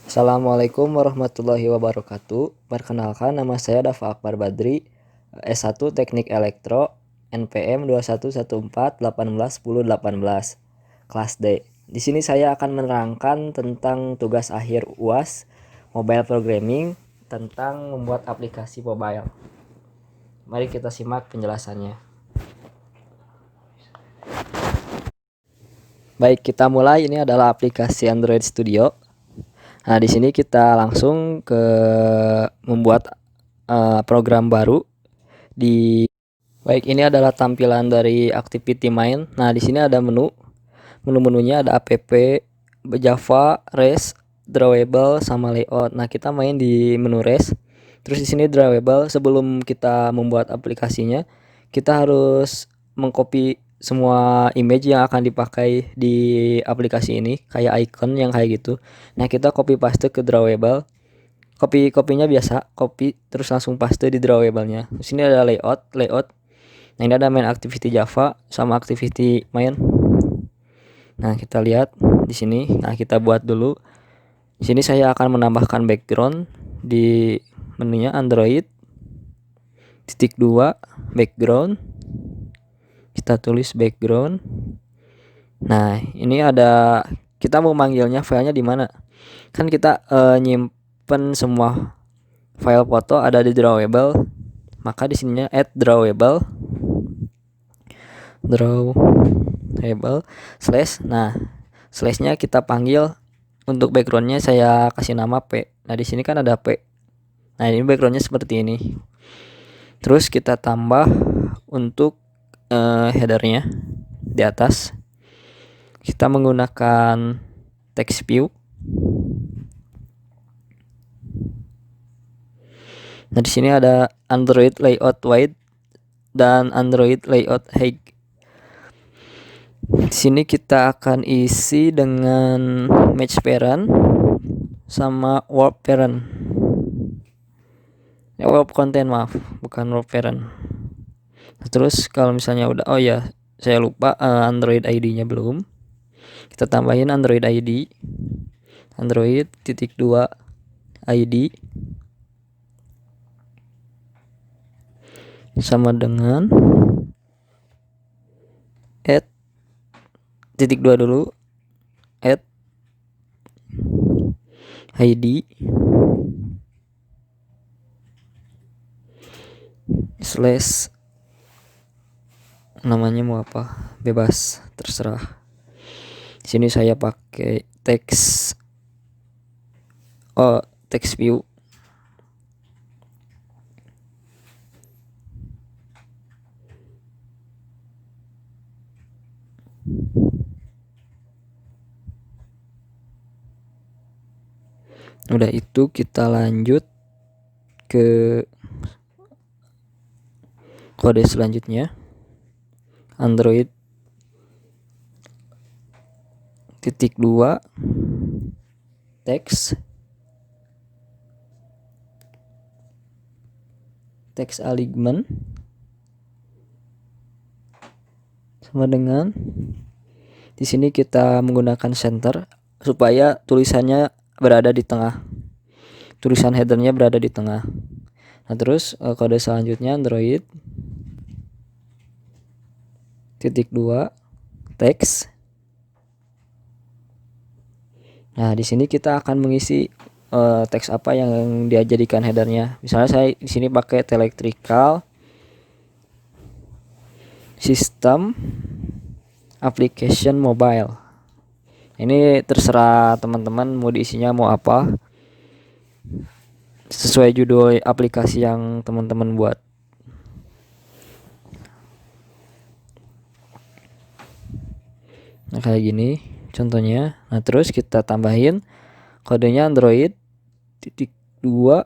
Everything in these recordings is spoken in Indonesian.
Assalamualaikum warahmatullahi wabarakatuh. Perkenalkan, nama saya Dafa Akbar Badri, S1 Teknik Elektro, NPM 2114181018, kelas D. Di sini saya akan menerangkan tentang tugas akhir UAS Mobile Programming tentang membuat aplikasi mobile. Mari kita simak penjelasannya. Baik, kita mulai. Ini adalah aplikasi Android Studio. Nah, di sini kita langsung ke membuat program baru di. Baik, ini adalah tampilan dari Activity Main. Nah, di sini ada menu-menunya, ada app, Java, REST, drawable sama layout. Nah, kita main di menu REST. Terus di sini drawable. Sebelum kita membuat aplikasinya, kita harus mengcopy semua image yang akan dipakai di aplikasi ini, kayak icon yang kayak gitu. Nah, kita copy paste ke drawable. Kopinya biasa, copy terus langsung paste di drawable-nya. Di sini ada layout. Nah, ini ada main activity Java sama activity main. Nah, kita lihat di sini. Nah, kita buat dulu. Di sini saya akan menambahkan background di menunya Android. Titik 2 background. Kita tulis background. Nah, ini ada, kita mau manggilnya filenya di mana? Kan kita nyimpen semua file foto ada di drawable. Maka di sininya add drawable slash. Nah, slashnya kita panggil. Untuk backgroundnya saya kasih nama P. Nah, di sini kan ada P. Nah, ini backgroundnya seperti ini. Terus kita tambah untuk headernya di atas. Kita menggunakan text view. Nah, di sini ada Android layout wide dan Android layout height. Di sini kita akan isi dengan match parent sama warp parent. Warp content, maaf, bukan warp parent. Nah, terus kalau misalnya udah, oh ya, saya lupa Android ID-nya belum. Kita tambahin Android ID. Android titik 2 ID sama dengan add titik 2 dulu, add ID slash, namanya mau apa bebas, terserah. Di sini saya pakai text view. Udah itu kita lanjut ke kode selanjutnya. Android titik 2 text alignment sama dengan, di sini kita menggunakan center supaya tulisannya berada di tengah. Tulisan headernya berada di tengah. Nah, terus kode selanjutnya Android titik 2 text. Nah, di sini kita akan mengisi teks apa yang dia jadikan headernya. Misalnya saya di sini pakai electrical system application mobile. Ini terserah teman-teman mau diisinya mau apa, sesuai judul aplikasi yang teman-teman buat. Nah, kayak gini contohnya. Nah, terus kita tambahin kodenya Android titik 2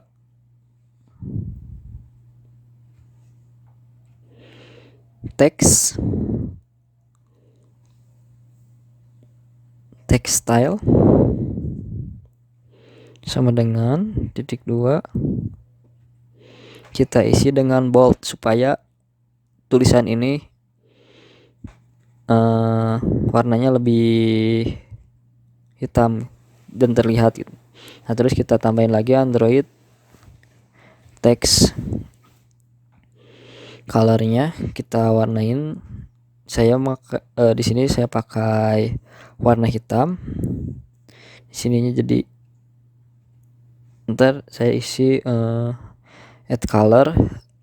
text style sama dengan titik 2 kita isi dengan bold supaya tulisan ini warnanya lebih hitam dan terlihat gitu. Nah terus kita tambahin lagi Android text colornya, kita warnain. Saya di sini saya pakai warna hitam. Di sininya jadi ntar saya isi add color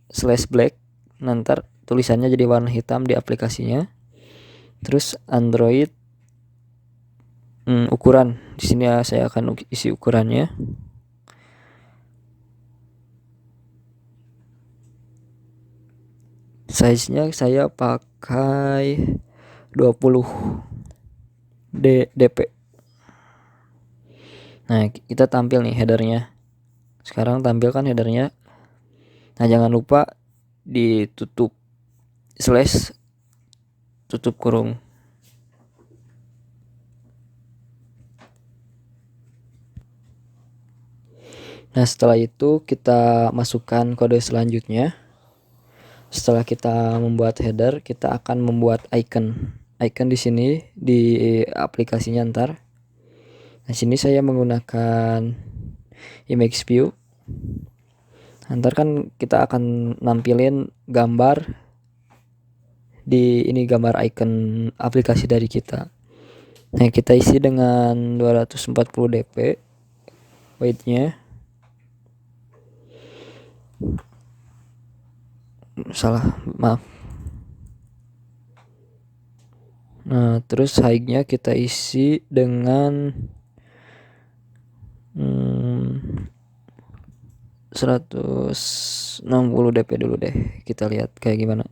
/black. Nanti tulisannya jadi warna hitam di aplikasinya. Terus Android ukuran. Di sini ya saya akan isi ukurannya. Size-nya saya pakai 20 dp. Nah, kita tampil nih headernya. Sekarang tampilkan headernya. Nah, jangan lupa ditutup slash tutup kurung. Nah, setelah itu kita masukkan kode selanjutnya. Setelah kita membuat header, kita akan membuat icon. Icon di sini di aplikasinya ntar. Nah, sini saya menggunakan image view. Ntar kan kita akan nampilin gambar di ini, gambar icon aplikasi dari kita. Nah, kita isi dengan 240 dp weight-nya. Maaf. Nah, terus height-nya kita isi dengan 160 dp dulu deh. Kita lihat kayak gimana.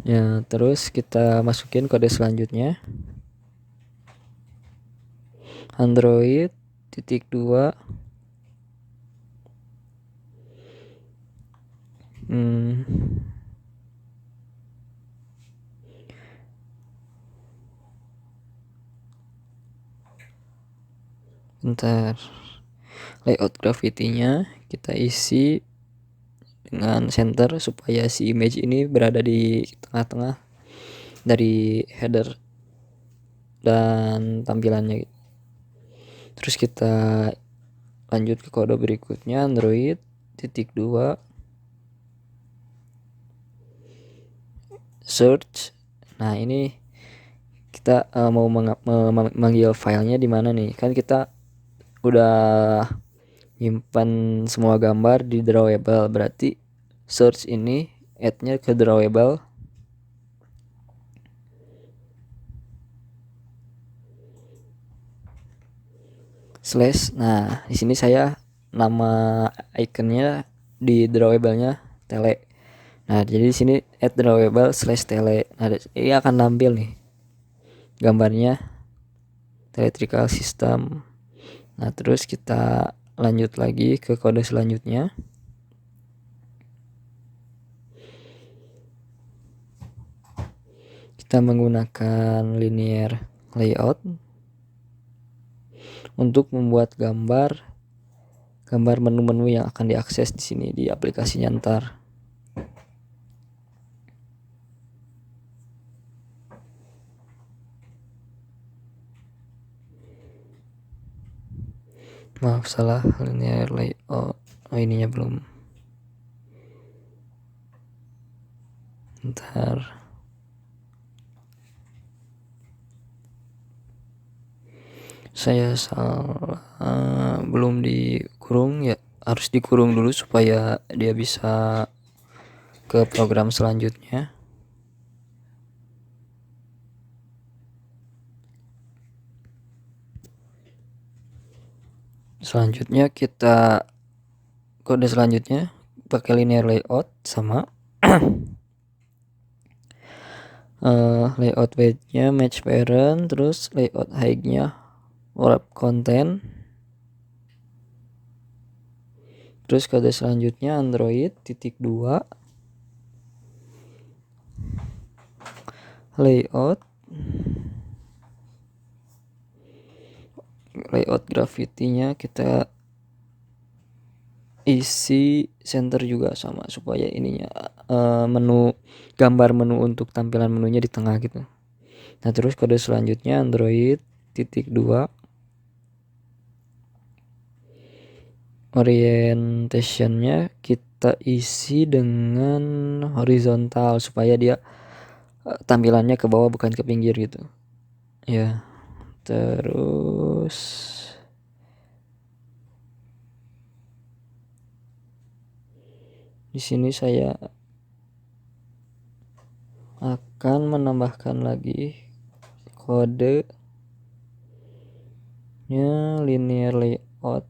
Ya, terus kita masukin kode selanjutnya. Android .2 bentar. Layout graffiti-nya kita isi dengan center supaya si image ini berada di tengah-tengah dari header dan tampilannya. Terus kita lanjut ke kode berikutnya, Android .2 search. Nah, ini kita mau manggil filenya di mana nih? Kan kita udah nyimpan semua gambar di drawable, berarti search ini add-nya ke drawable. Slash. Nah, di sini saya nama iconnya di drawable-nya tele. Nah, jadi di sini add drawable /tele. Nah, ini akan tampil nih gambarnya electrical system. Nah, terus kita lanjut lagi ke kode selanjutnya. Kita menggunakan linear layout untuk membuat gambar menu-menu yang akan diakses di sini di aplikasinya ntar. Maaf, salah, linear layout. Oh, ininya belum. Ntar. Saya salah, belum dikurung ya, harus dikurung dulu supaya dia bisa ke program selanjutnya. Selanjutnya kita kode selanjutnya pakai linear layout sama layout weight-nya match parent, terus layout height-nya wrap content. Terus kode selanjutnya Android .2 layout graffiti-nya kita isi center juga sama supaya ininya gambar menu untuk tampilan menunya di tengah gitu. Nah, terus kode selanjutnya Android titik 2 orientationnya kita isi dengan horizontal supaya dia tampilannya ke bawah bukan ke pinggir gitu ya. Terus di sini saya akan menambahkan lagi kodenya linear layout.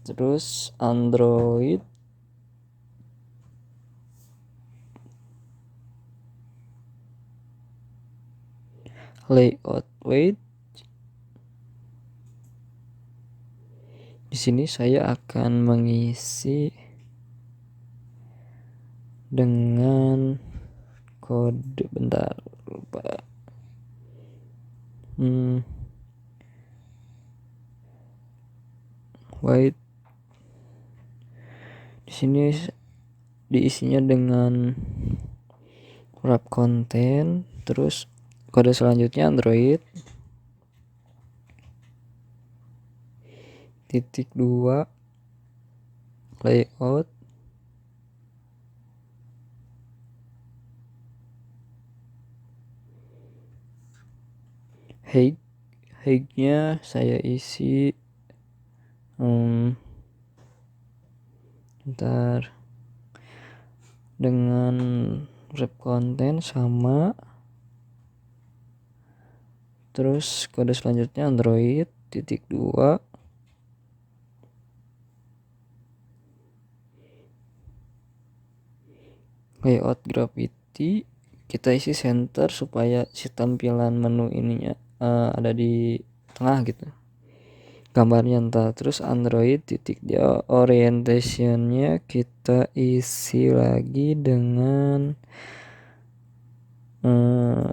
Terus Android layout weight. Di sini saya akan mengisi dengan kode, bentar lupa. Weight di sini diisinya dengan wrap content. Terus kode selanjutnya Android titik 2 layout. Height-nya saya isi ntar dengan wrap content sama. Terus kode selanjutnya Android titik 2 layout gravity. Kita isi center supaya si tampilan menu ininya ada di tengah gitu gambarnya entar. Terus Android titik dia orientationnya kita isi lagi dengan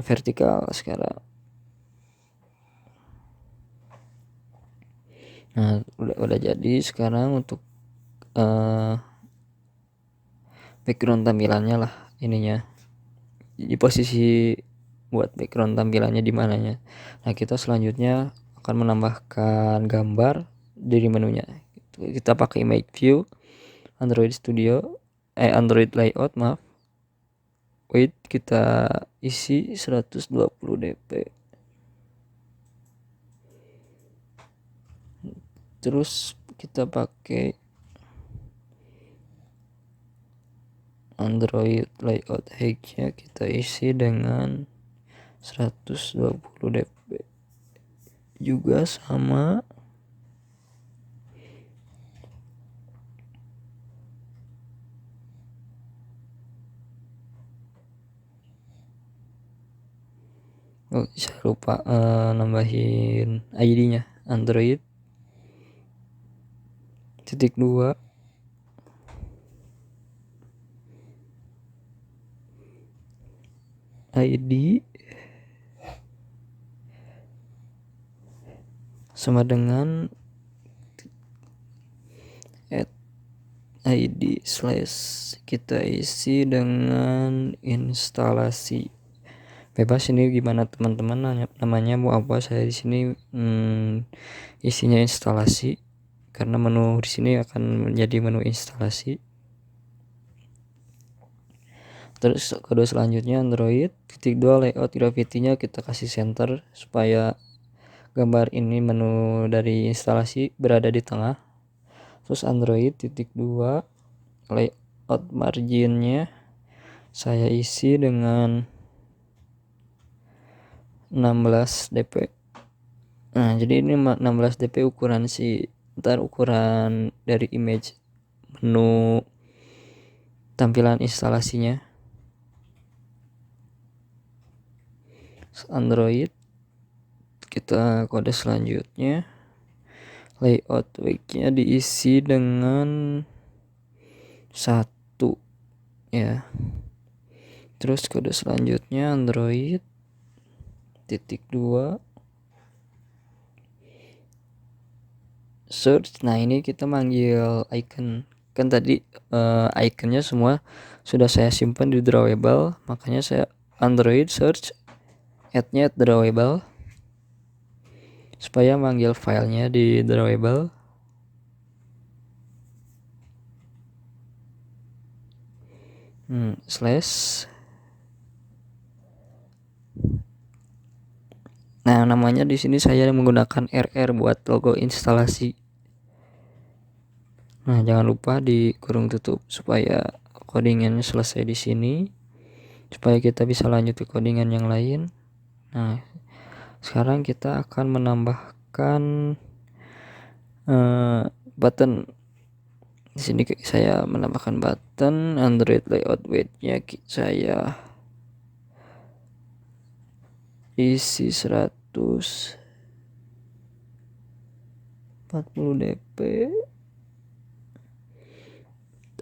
vertikal sekarang. Nah udah jadi sekarang untuk background tampilannya lah ininya di posisi buat background tampilannya di mananya. Nah kita selanjutnya akan menambahkan gambar dari menunya. Kita pakai Make View Android Studio Android Layout weight kita isi 120 dp. Terus kita pakai Android Layout height-nya kita isi dengan 120 dp juga sama. Saya lupa nambahin ID-nya Android titik 2 ID sama dengan ID slash kita isi dengan instalasi. Bebas ini gimana teman-teman namanya mau apa. Saya di sini isinya instalasi karena menu di sini akan menjadi menu instalasi. Terus kode selanjutnya Android titik 2 layout gravity-nya kita kasih center supaya gambar ini menu dari instalasi berada di tengah. Terus Android titik 2 layout margin-nya saya isi dengan 16 dp. Nah jadi ini 16 dp ukuran ukuran dari image menu tampilan instalasinya. Android kita kode selanjutnya layout weight-nya diisi dengan 1 ya. Terus kode selanjutnya Android titik 2 search. Nah ini kita manggil icon kan tadi iconnya semua sudah saya simpan di drawable, makanya saya Android search add-nya drawable supaya manggil filenya di drawable. Slash. Nah, namanya di sini saya menggunakan RR buat logo instalasi. Nah, jangan lupa di kurung tutup supaya codingannya selesai di sini, supaya kita bisa lanjut ke codingan yang lain. Nah, sekarang kita akan menambahkan button. Di sini saya menambahkan button Android layout weight-nya saya isi 140 dp.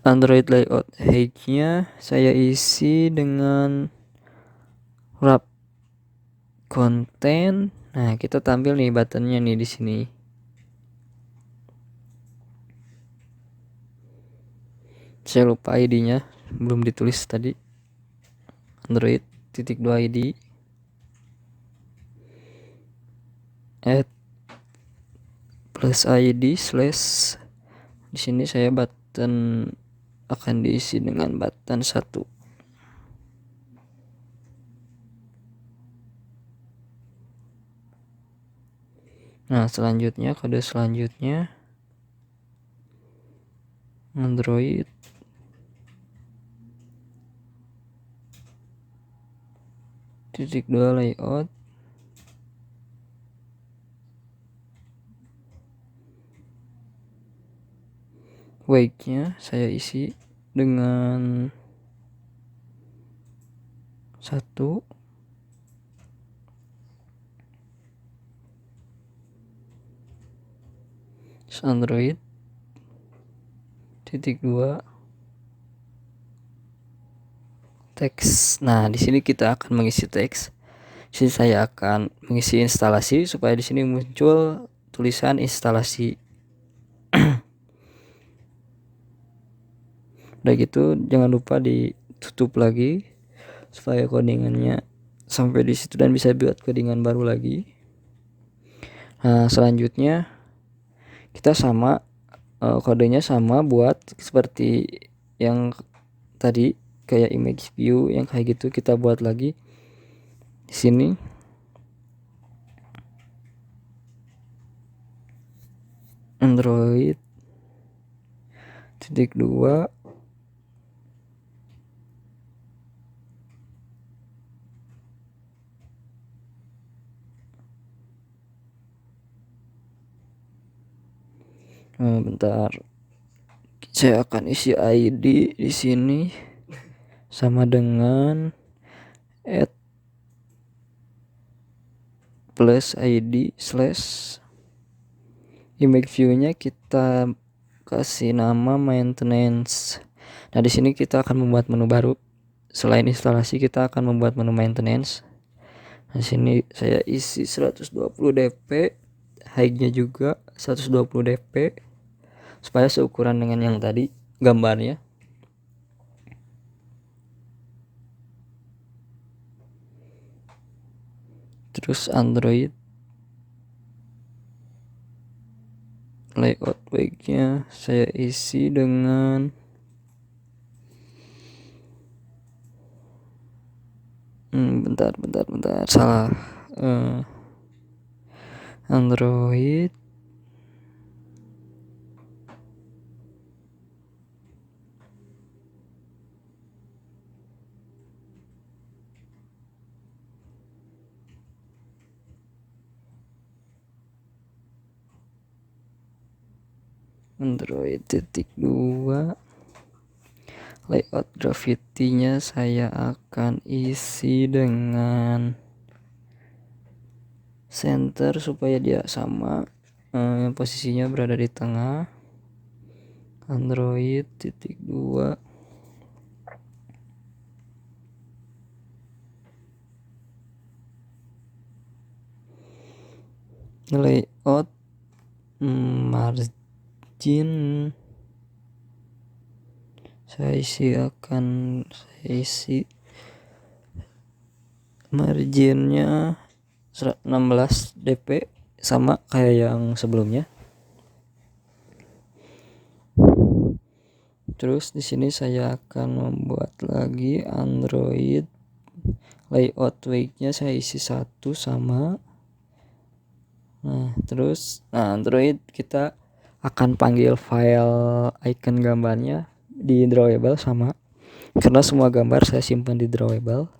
Android layout height-nya saya isi dengan wrap content. Nah, kita tampil nih buttonnya nih di sini. Saya lupa ID-nya, belum ditulis tadi. Android .2 ID add plus ID slash. Di sini saya button akan diisi dengan button 1. Nah, selanjutnya kode selanjutnya Android .2 layout weight-nya saya isi dengan 1. Android .2 teks. Nah, di sini kita akan mengisi teks. Di sini saya akan mengisi instalasi supaya di sini muncul tulisan instalasi. Udah gitu, jangan lupa ditutup lagi supaya codingannya sampai di situ dan bisa buat codingan baru lagi. Nah, selanjutnya kita sama kodenya sama buat seperti yang tadi, kayak image view yang kayak gitu kita buat lagi di sini. Android .2 bentar, saya akan isi ID di sini sama dengan add plus ID slash. Image view-nya kita kasih nama maintenance. Nah, di sini kita akan membuat menu baru. Selain instalasi, kita akan membuat menu maintenance. Nah, di sini saya isi 120 dp, height-nya juga 120 dp supaya seukuran dengan yang tadi gambarnya. Terus Android layout weight-nya saya isi dengan bentar salah. Android .2 layout graffiti-nya saya akan isi dengan center supaya dia sama, posisinya berada di tengah. Android .2 layout margin saya isi marginnya 16 dp sama kayak yang sebelumnya. Terus di sini saya akan membuat lagi Android layout weight-nya saya isi 1 sama. Terus Android kita akan panggil file icon gambarnya di drawable sama, karena semua gambar saya simpan di drawable.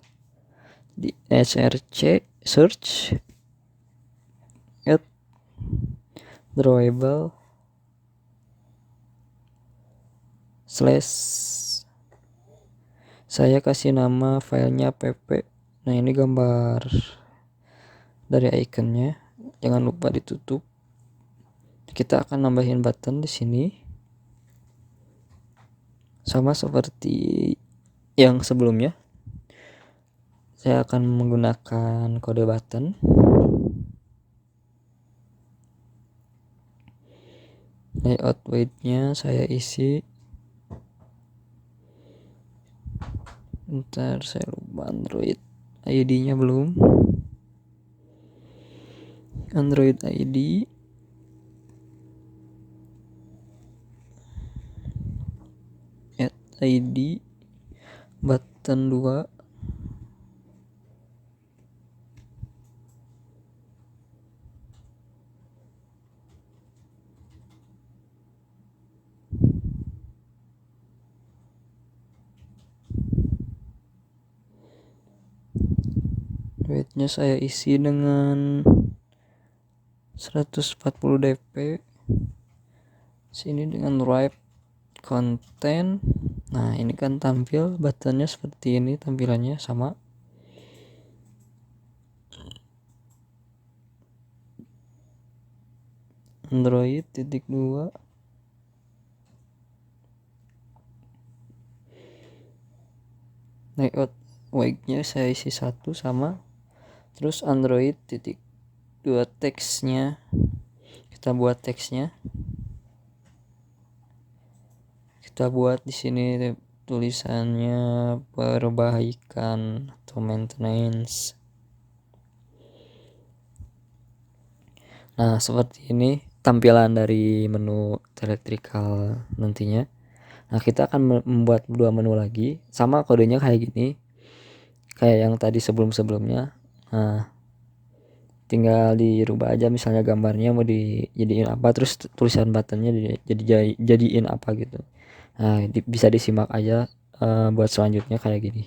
Di src search at drawable slash, saya kasih nama filenya pp. Nah ini gambar dari iconnya, jangan lupa ditutup. Kita akan nambahin button di sini sama seperti yang sebelumnya. Saya akan menggunakan kode button. Layout weight-nya saya isi. Ntar saya lupa Android ID-nya belum. Android ID add ID button 2. Weight-nya saya isi dengan 140 dp. Sini dengan wrap content. Nah ini kan tampil buttonnya seperti ini, tampilannya sama. Android titik 2. Layout weight-nya saya isi 1 sama. Terus Android titik 2 teksnya kita buat teksnya. Kita buat di sini tulisannya perbaikan atau maintenance. Nah seperti ini tampilan dari menu electrical nantinya. Nah kita akan membuat dua menu lagi, sama kodenya kayak gini, kayak yang tadi sebelum-sebelumnya. Nah tinggal dirubah aja, misalnya gambarnya mau dijadiin apa, terus tulisan buttonnya jadiin apa gitu. Nah bisa disimak aja buat selanjutnya kayak gini.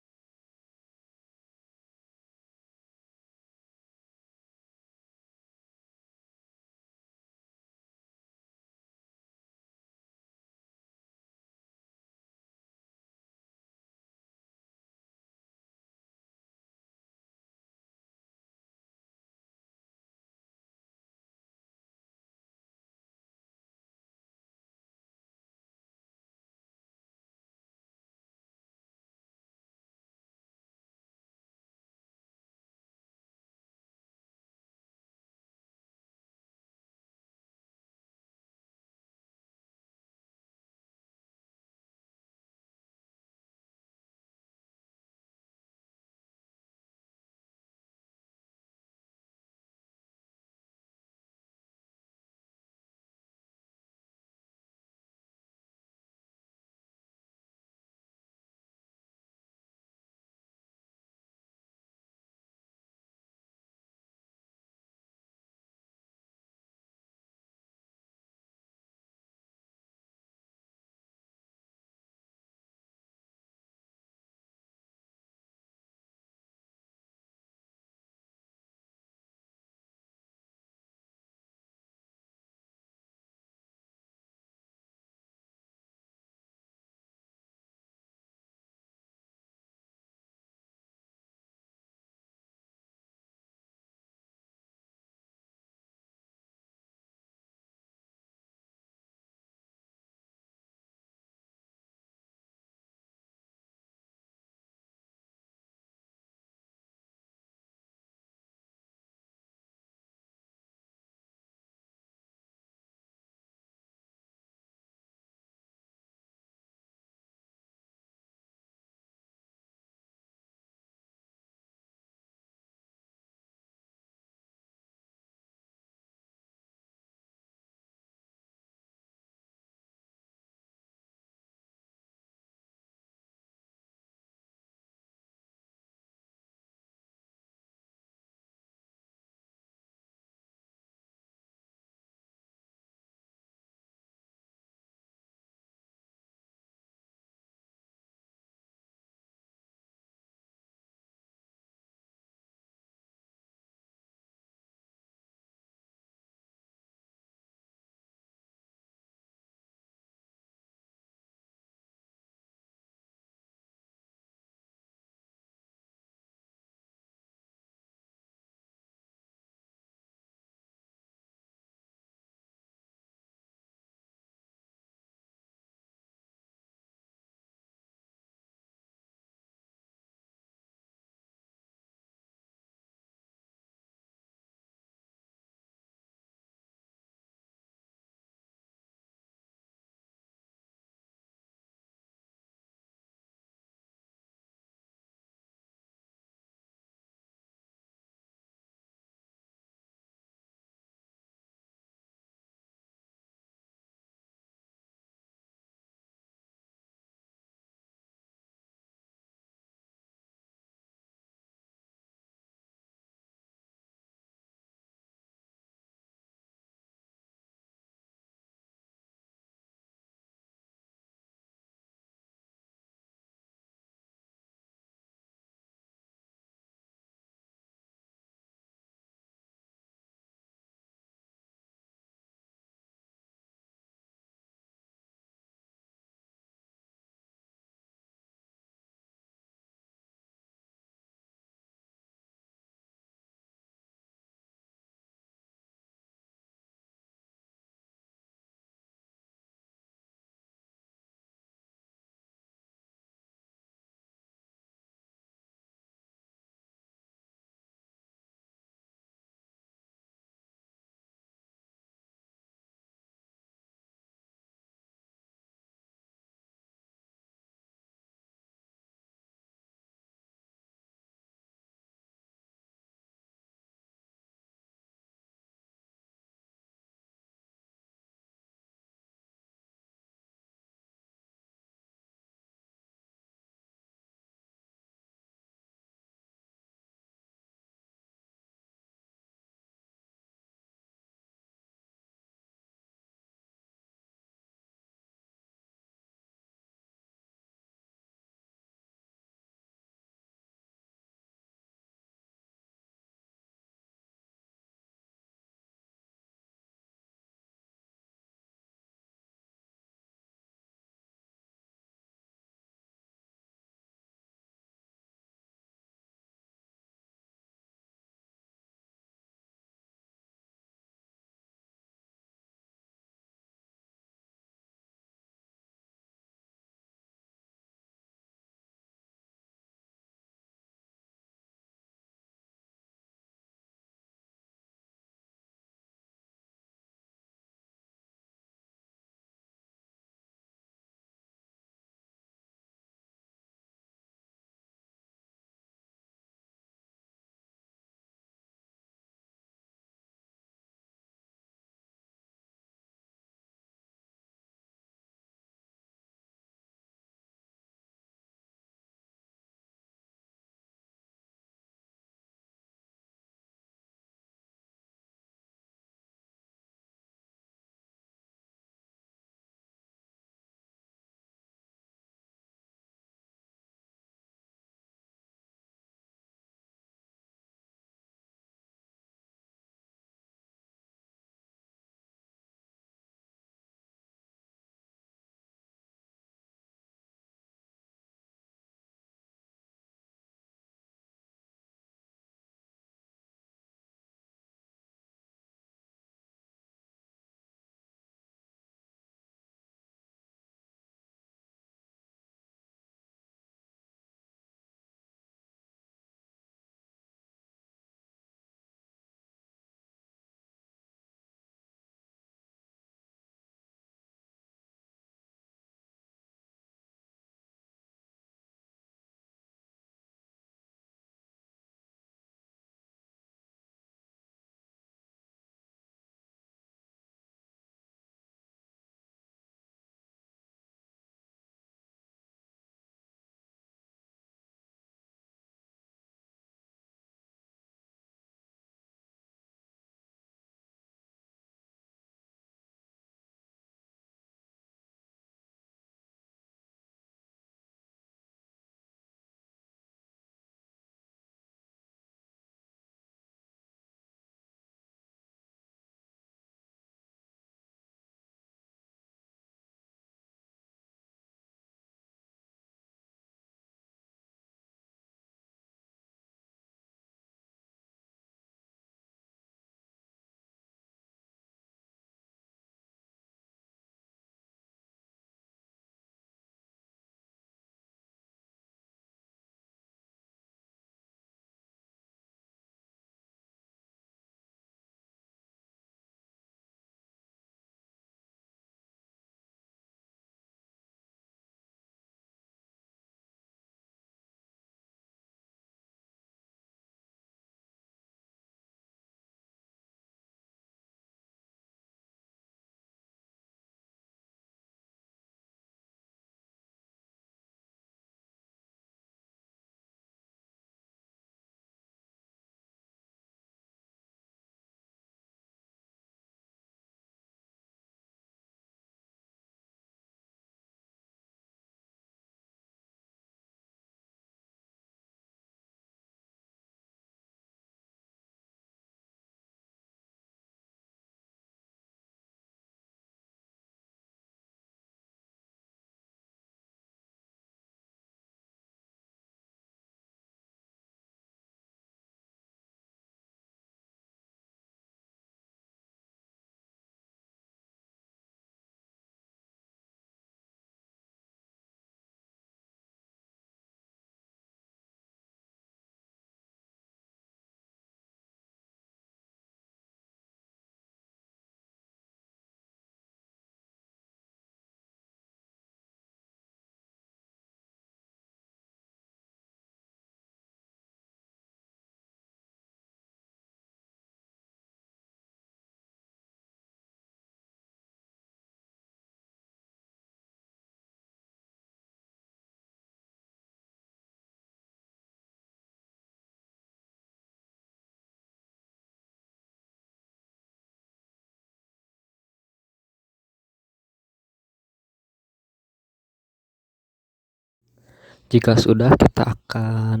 Jika sudah, kita akan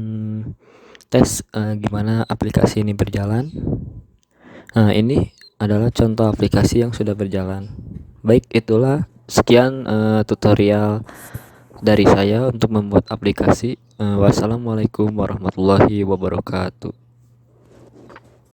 tes gimana aplikasi ini berjalan. Nah, ini adalah contoh aplikasi yang sudah berjalan. Baik, itulah sekian tutorial dari saya untuk membuat aplikasi. Wassalamualaikum warahmatullahi wabarakatuh.